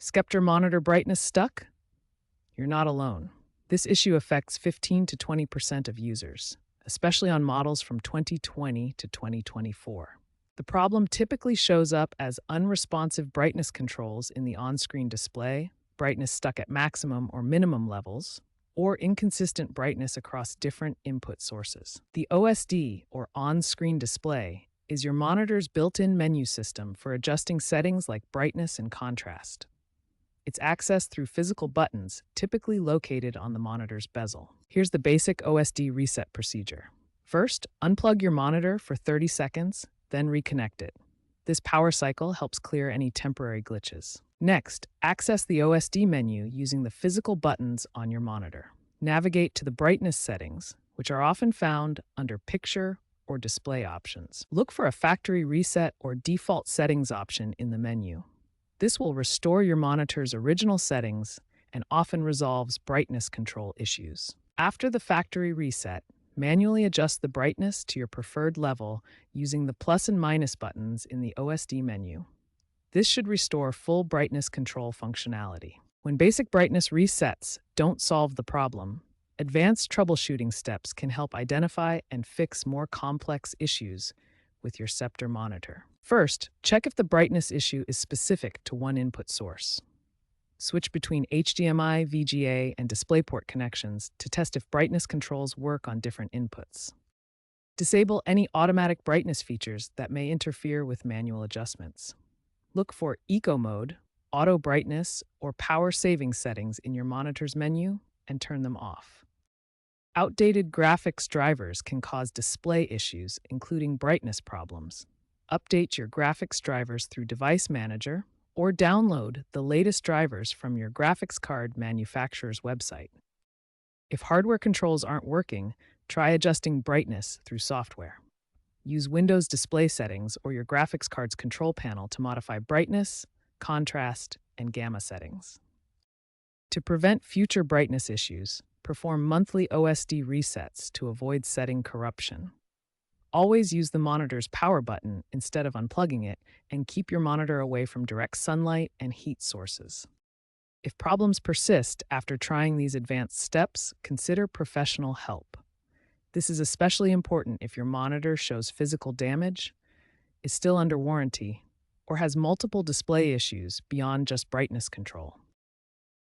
Sceptre monitor brightness stuck? You're not alone. This issue affects 15 to 20% of users, especially on models from 2020 to 2024. The problem typically shows up as unresponsive brightness controls in the on-screen display, brightness stuck at maximum or minimum levels, or inconsistent brightness across different input sources. The OSD, or on-screen display, is your monitor's built-in menu system for adjusting settings like brightness and contrast. It's accessed through physical buttons, typically located on the monitor's bezel. Here's the basic OSD reset procedure. First, unplug your monitor for 30 seconds, then reconnect it. This power cycle helps clear any temporary glitches. Next, access the OSD menu using the physical buttons on your monitor. Navigate to the brightness settings, which are often found under Picture or Display options. Look for a factory reset or default settings option in the menu. This will restore your monitor's original settings and often resolves brightness control issues. After the factory reset, manually adjust the brightness to your preferred level using the plus and minus buttons in the OSD menu. This should restore full brightness control functionality. When basic brightness resets don't solve the problem, advanced troubleshooting steps can help identify and fix more complex issues with your Sceptre monitor. First, check if the brightness issue is specific to one input source. Switch between HDMI, VGA, and DisplayPort connections to test if brightness controls work on different inputs. Disable any automatic brightness features that may interfere with manual adjustments. Look for Eco Mode, Auto Brightness, or Power Saving settings in your monitor's menu and turn them off. Outdated graphics drivers can cause display issues, including brightness problems. Update your graphics drivers through Device Manager or download the latest drivers from your graphics card manufacturer's website. If hardware controls aren't working, try adjusting brightness through software. Use Windows Display Settings or your graphics card's control panel to modify brightness, contrast, and gamma settings. To prevent future brightness issues, perform monthly OSD resets to avoid setting corruption. Always use the monitor's power button instead of unplugging it, and keep your monitor away from direct sunlight and heat sources. If problems persist after trying these advanced steps, consider professional help. This is especially important if your monitor shows physical damage, is still under warranty, or has multiple display issues beyond just brightness control.